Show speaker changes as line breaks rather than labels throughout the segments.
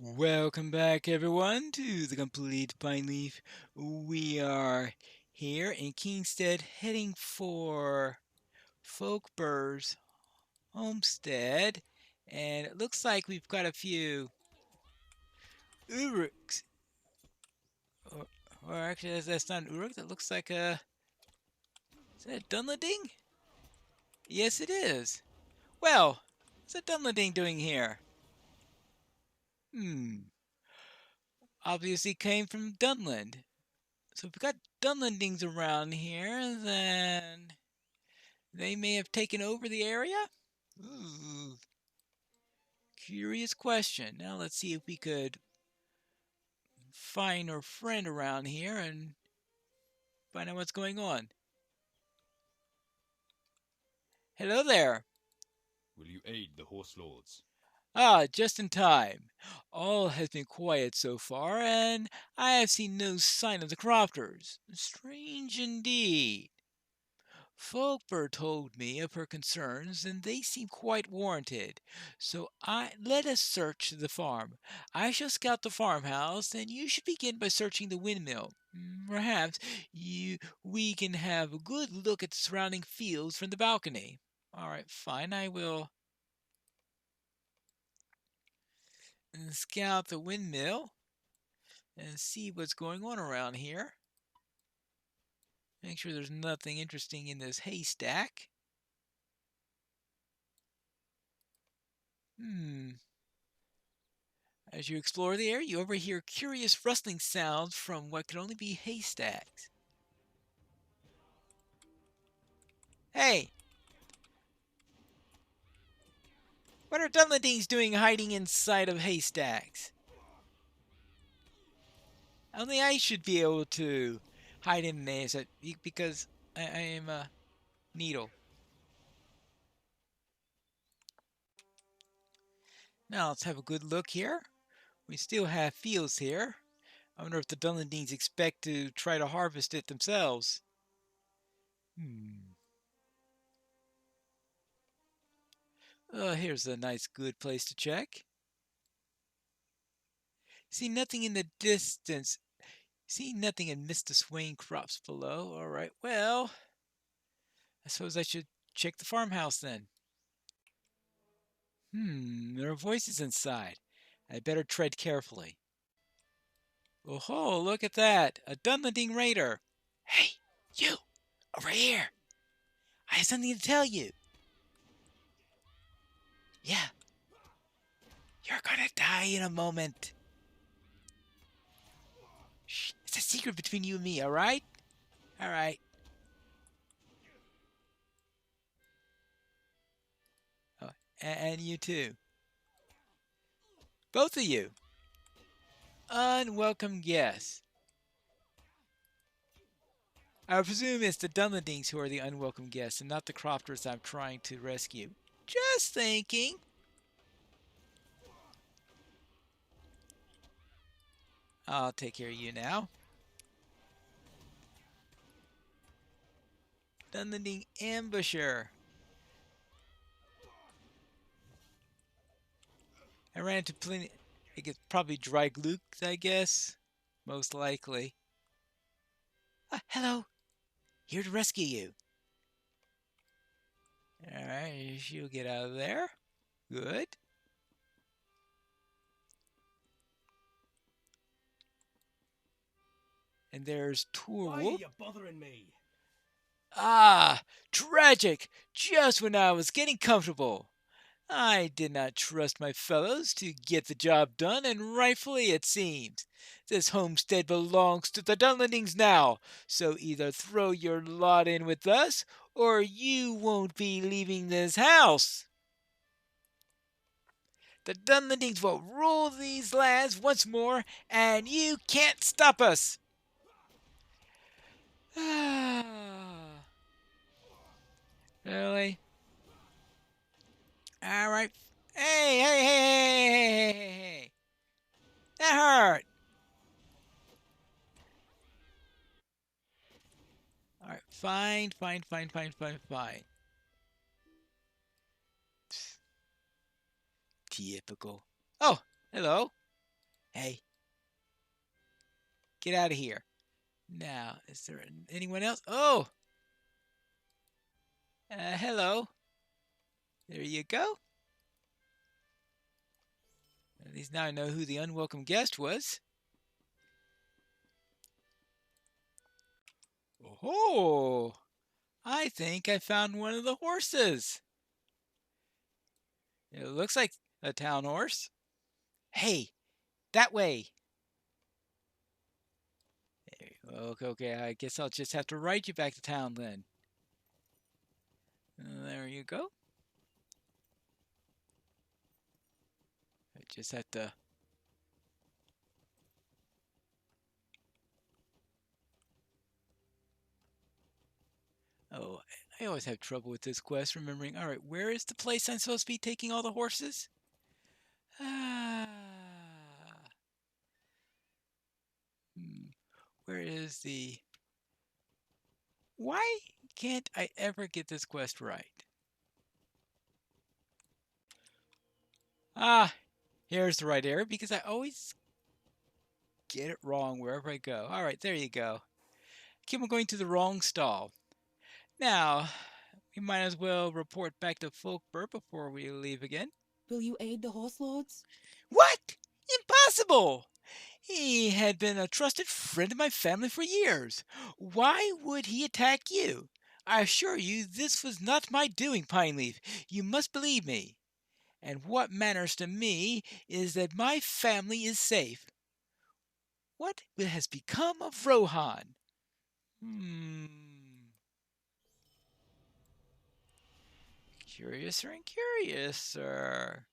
Welcome back, everyone, to the Complete Pineleaf. We are here in Kingstead heading for Folkbur's homestead, and it looks like we've got a few Uruks. Or, or actually, that's not an Uruk, that looks like a. Is that a Dunlading? Yes, it is. Well, what's a Dunlading doing here? Hmm, obviously came from Dunland. So if we've got Dunlandings around here, then they may have taken over the area? Ooh, curious question. Now let's see if we could find our friend around here and find out what's going on. Hello there.
Will you aid the horse lords?
Ah, just in time. All has been quiet so far, and I have seen no sign of the crofters. Strange indeed. Folkbird told me of her concerns, and they seem quite warranted. So I let us search the farm. I shall scout the farmhouse, and you should begin by searching the windmill. Perhaps we can have a good look at the surrounding fields from the balcony. All right, fine. I will scout the windmill and see what's going on around here. Make sure there's nothing interesting in this haystack. Hmm. As you explore the area, you overhear curious rustling sounds from what could only be haystacks. Hey, what are Dunlendings doing hiding inside of haystacks? Only I should be able to hide in there because I am a needle. Now let's have a good look here. We still have fields here. I wonder if the Dunlendings expect to try to harvest it themselves. Hmm. Here's a nice good place to check. See nothing in the distance. See nothing amidst the swaying crops below. All right, well, I suppose I should check the farmhouse then. There are voices inside. I better tread carefully. Oh, look at that! A Dunlending raider! Hey, you! Over here! I have something to tell you! Yeah, you're gonna die in a moment. Shh, it's a secret between you and me, alright? Alright. Oh, and you too. Both of you. Unwelcome guests. I presume it's the Dunlendings who are the unwelcome guests and not the crofters I'm trying to rescue. Just thinking. I'll take care of you now. Dunlending ambusher. I ran into plenty. I guess probably dry glukes, I guess. Most likely. Hello. Here to rescue you. Alright, she'll get out of there. Good. And there's
Why are
Tourwolf.
you bothering me?
Ah, tragic! Just when I was getting comfortable. I did not trust my fellows to get the job done, and rightfully it seems. This homestead belongs to the Dunlendings now, so either throw your lot in with us, or you won't be leaving this house. The Dunlendings will rule these lands once more, and you can't stop us. Really? All right. Hey. That hurt. All right. Fine. Typical. Oh, hello. Hey, get out of here. Now, is there anyone else? Oh, hello. There you go. At least now I know who the unwelcome guest was. Oh, I think I found one of the horses. It looks like a town horse. Hey, that way. Okay, okay, I guess I'll just have to ride you back to town then. There you go. I just have to. Oh, I always have trouble with this quest, remembering, alright, where is the place I'm supposed to be taking all the horses? Ah. Where is the. Why can't I ever get this quest right? Ah, here's the right area because I always get it wrong wherever I go. Alright, there you go. Keep on going to the wrong stall. Now, we might as well report back to Folkbur before we leave again.
Will you aid the horse lords?
What? Impossible! He had been a trusted friend of my family for years. Why would he attack you? I assure you this was not my doing, Pineleaf. You must believe me. And what matters to me is that my family is safe. What has become of Rohan? Curiouser and curiouser.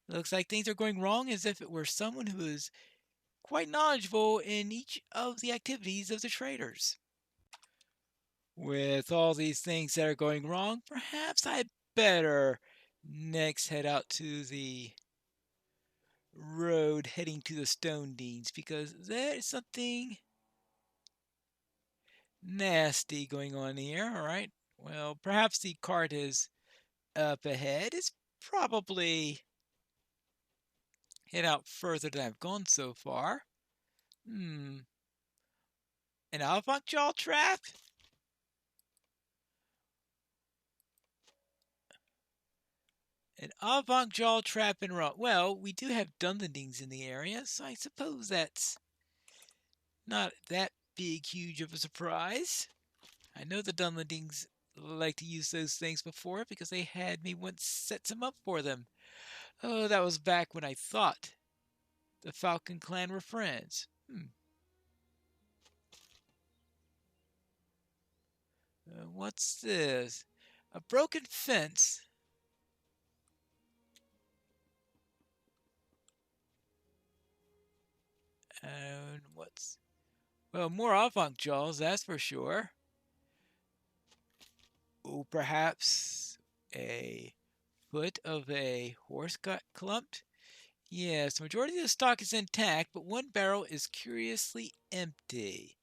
Looks like things are going wrong as if it were someone who is quite knowledgeable in each of the activities of the traders. With all these things that are going wrong, perhaps I better next head out to the road heading to the Stone Deans because there is something nasty going on here. All right. Well, perhaps the cart is up ahead. It's probably head out further than I've gone so far. An avant-jaw trap? An avant-jaw trap and run. Well, we do have Dunlendings in the area, so I suppose that's not that big, huge of a surprise. I know the Dunlendings like to use those things before because they had me once set some up for them. Oh, that was back when I thought the Falcon clan were friends. What's this? A broken fence. And what's. Well, more avant jaws, that's for sure. Oh, perhaps a foot of a horse got clumped? Yes, the majority of the stock is intact, but one barrel is curiously empty.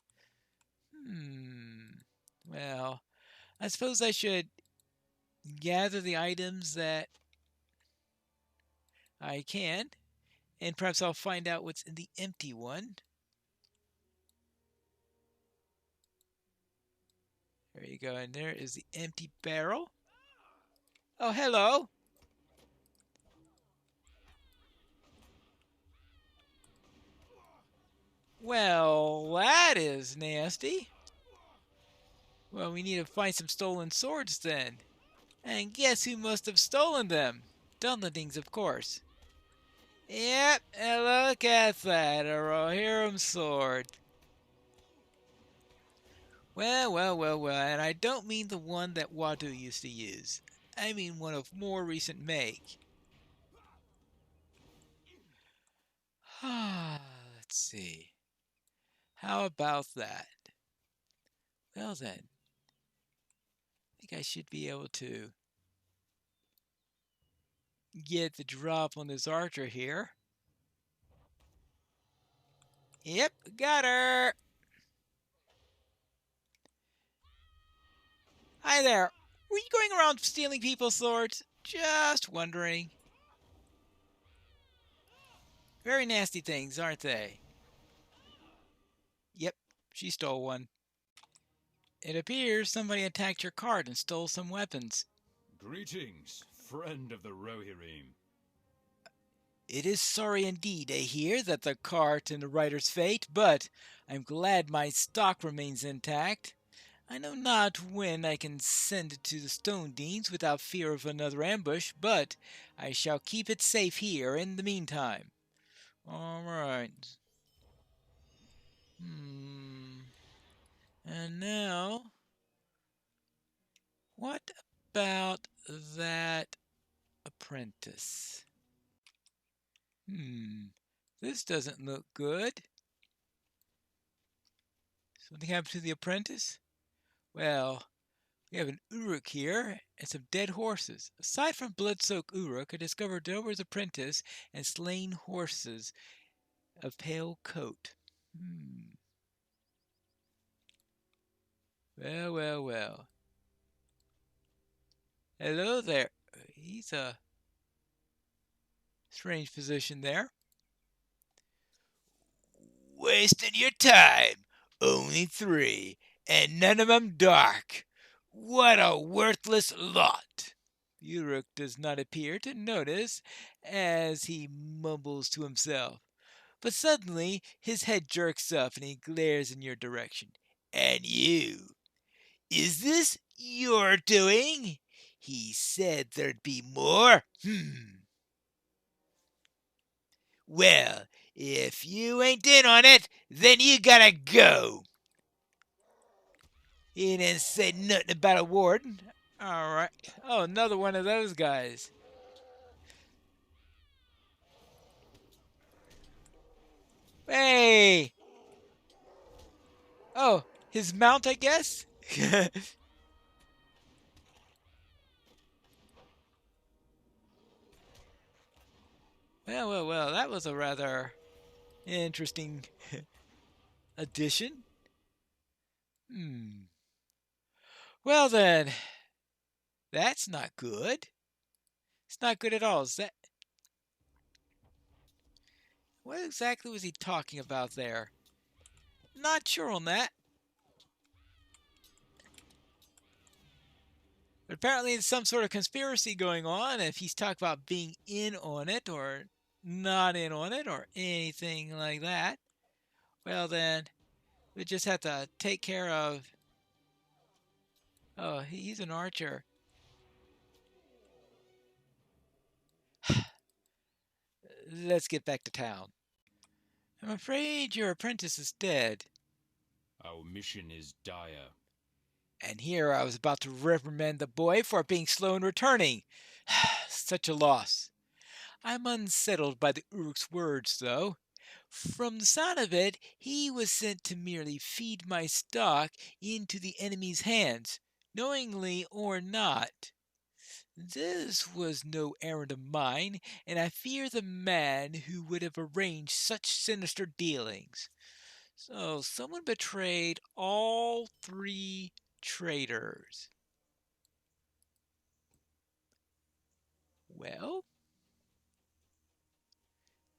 Well, I suppose I should gather the items that I can, and perhaps I'll find out what's in the empty one. There you go, and there is the empty barrel. Oh, hello. Well, that is nasty. Well, we need to find some stolen swords then. And guess who must have stolen them? Dunlendings, of course. Yep, and look at that, a Rohirrim sword. Well, and I don't mean the one that Wadu used to use. I mean one of more recent make. Let's see. How about that? Well then, I think I should be able to get the drop on this archer here. Yep, got her! Hi there. Were you going around stealing people's swords? Just wondering. Very nasty things, aren't they? Yep, she stole one. It appears somebody attacked your cart and stole some weapons.
Greetings, friend of the Rohirrim.
It is sorry indeed to hear that the cart and the rider's fate, but I'm glad my stock remains intact. I know not when I can send it to the Stone Deans without fear of another ambush, but I shall keep it safe here in the meantime. All right. And now, what about that apprentice? This doesn't look good. Something happened to the apprentice? Well, we have an Uruk here and some dead horses. Aside from blood-soaked Uruk, I discovered Dober's apprentice and slain horses of pale coat. Well, well, well. Hello there. He's a strange position there. Wasting your time. Only 3, and none of 'em dark. What a worthless lot. Uruk does not appear to notice as he mumbles to himself. But suddenly his head jerks up and he glares in your direction. And you? Is this your doing? He said there'd be more. Well, if you ain't in on it, then you gotta go. He didn't say nothing about a warden. Alright. Oh, another one of those guys. Hey! Oh, his mount, I guess? Well, well, well, that was a rather interesting addition. Well then, that's not good. It's not good at all. Is that what exactly was he talking about there? Not sure on that. But apparently there's some sort of conspiracy going on if he's talking about being in on it or not in on it or anything like that. Well then, we just have to take care of. Oh, he's an archer. Let's get back to town. I'm afraid your apprentice is dead.
Our mission is dire.
And here I was about to reprimand the boy for being slow in returning. Such a loss. I'm unsettled by the Uruk's words, though. From the sound of it, he was sent to merely feed my stock into the enemy's hands, knowingly or not. This was no errand of mine, and I fear the man who would have arranged such sinister dealings. So someone betrayed all 3 traitors. Well,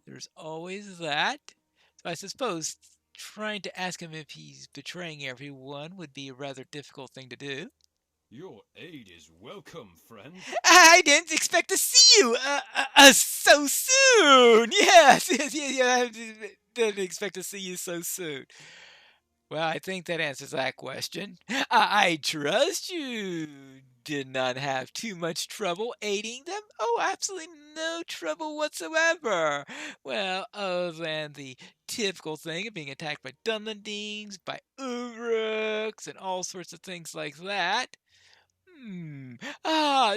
there's always that. So I suppose trying to ask him if he's betraying everyone would be a rather difficult thing to do.
Your aid is welcome, friend.
I didn't expect to see you so soon. Yes, yes, yes, yeah, I didn't expect to see you so soon. Well, I think that answers that question. I trust you did not have too much trouble aiding them. Oh, absolutely no trouble whatsoever. Well, other than the typical thing of being attacked by Dunlendings, by Uruks, and all sorts of things like that.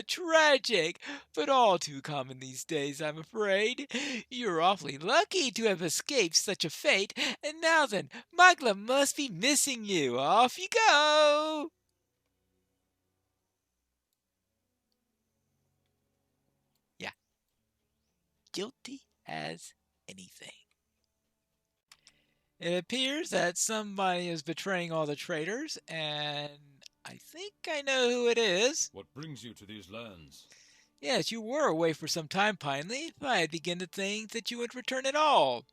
Tragic, but all too common these days, I'm afraid. You're awfully lucky to have escaped such a fate, and now then, Magla must be missing you. Off you go! Yeah, guilty as anything. It appears that somebody is betraying all the traitors, and I think I know who it is.
What brings you to these lands?
Yes, you were away for some time, Pineleaf. I had begun to think that you wouldn't return at all.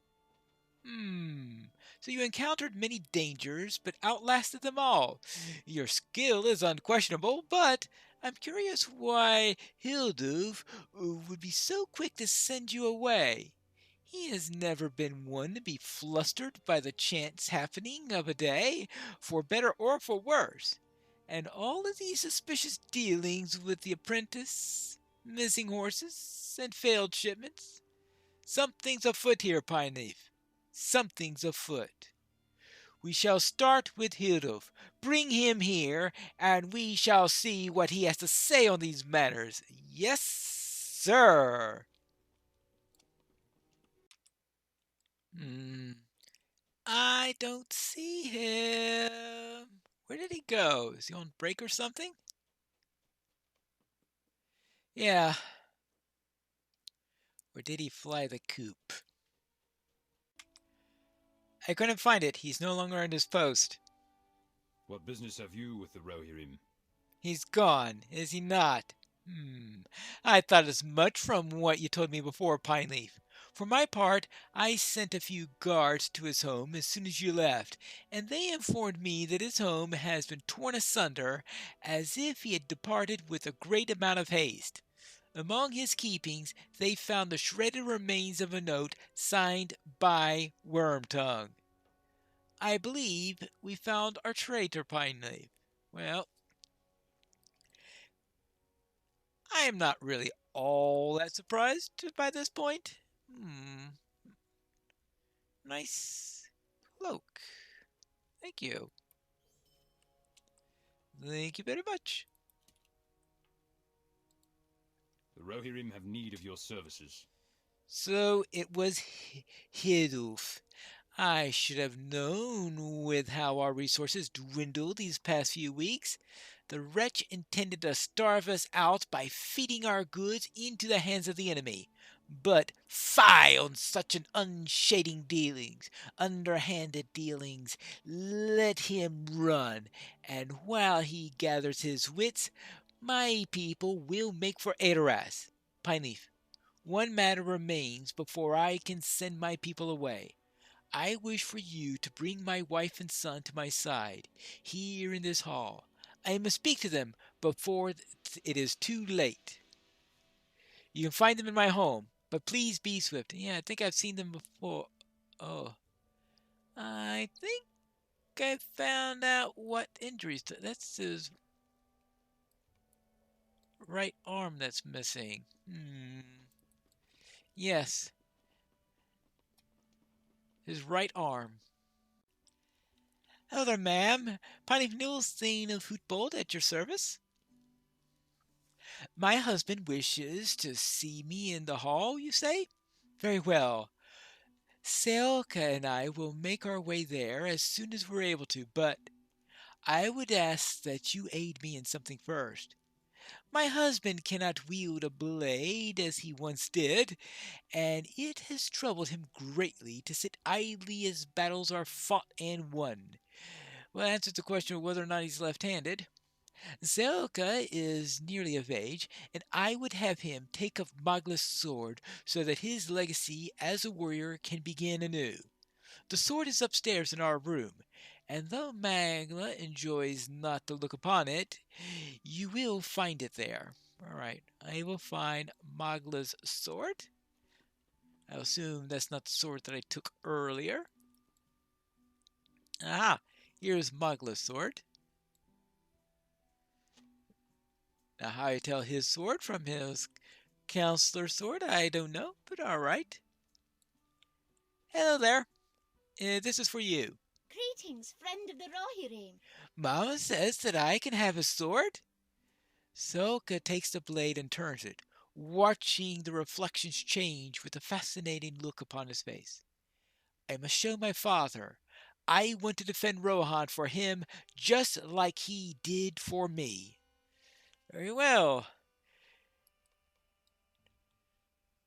Hmm. So you encountered many dangers, but outlasted them all. Your skill is unquestionable, but I'm curious why Hilduf would be so quick to send you away. He has never been one to be flustered by the chance happening of a day, for better or for worse. And all of these suspicious dealings with the apprentice, missing horses, and failed shipments. Something's afoot here, Pineleaf. Something's afoot. We shall start with Hildolf. Bring him here, and we shall see what he has to say on these matters. Yes, sir. Hmm. I don't see him. Where did he go? Is he on break or something? Yeah. Or did he fly the coop? I couldn't find it. He's no longer on his post.
What business have you with the Rohirrim?
He's gone, is he not? I thought as much from what you told me before, Pineleaf. For my part, I sent a few guards to his home as soon as you left, and they informed me that his home has been torn asunder, as if he had departed with a great amount of haste. Among his keepings, they found the shredded remains of a note signed by Wormtongue. I believe we found our traitor, Pineleaf. Well, I am not really all that surprised by this point. Nice cloak. Thank you. Thank you very much.
The Rohirrim have need of your services.
So it was Hidulf. I should have known with how our resources dwindled these past few weeks. The wretch intended to starve us out by feeding our goods into the hands of the enemy. But fie on such an unshading dealings, underhanded dealings. Let him run, and while he gathers his wits, my people will make for Adoras. Pineleaf, one matter remains before I can send my people away. I wish for you to bring my wife and son to my side, here in this hall. I must speak to them before it is too late. You can find them in my home, but please be swift. Yeah, I think I've seen them before. Oh, I think I found out what injuries. That's his right arm that's missing. Yes, his right arm. Hello there, ma'am. Piney Newstein of Hootbold at your service. My husband wishes to see me in the hall, you say? Very well. Selka and I will make our way there as soon as we're able to, but I would ask that you aid me in something first. My husband cannot wield a blade as he once did, and it has troubled him greatly to sit idly as battles are fought and won. Well, that answers the question of whether or not he's left-handed. Zelka is nearly of age, and I would have him take up Magla's sword so that his legacy as a warrior can begin anew. The sword is upstairs in our room, and though Magla enjoys not to look upon it, you will find it there. All right, I will find Magla's sword. I assume that's not the sword that I took earlier. Aha, here's Magla's sword. Now, how you tell his sword from his counselor sword, I don't know, but all right. Hello there. This is for you.
Greetings, friend of the Rohirrim.
Mama says that I can have a sword. Soka takes the blade and turns it, watching the reflections change with a fascinating look upon his face. I must show my father. I want to defend Rohan for him just like he did for me. Very well.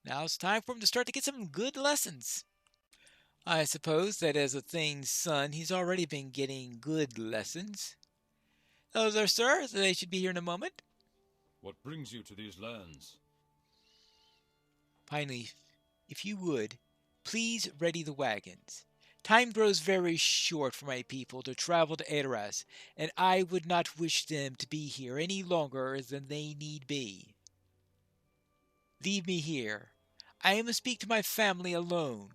Now it's time for him to start to get some good lessons. I suppose that as a Thane's son, he's already been getting good lessons. Hello there, sir. They should be here in a moment.
What brings you to these lands?
Finally, if you would, please ready the wagons. Time grows very short for my people to travel to Adoras, and I would not wish them to be here any longer than they need be. Leave me here. I must speak to my family alone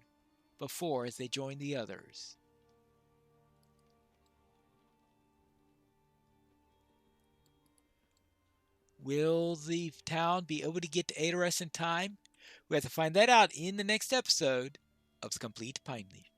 before they join the others. Will the town be able to get to Adoras in time? We have to find that out in the next episode of The Complete Pineleaf.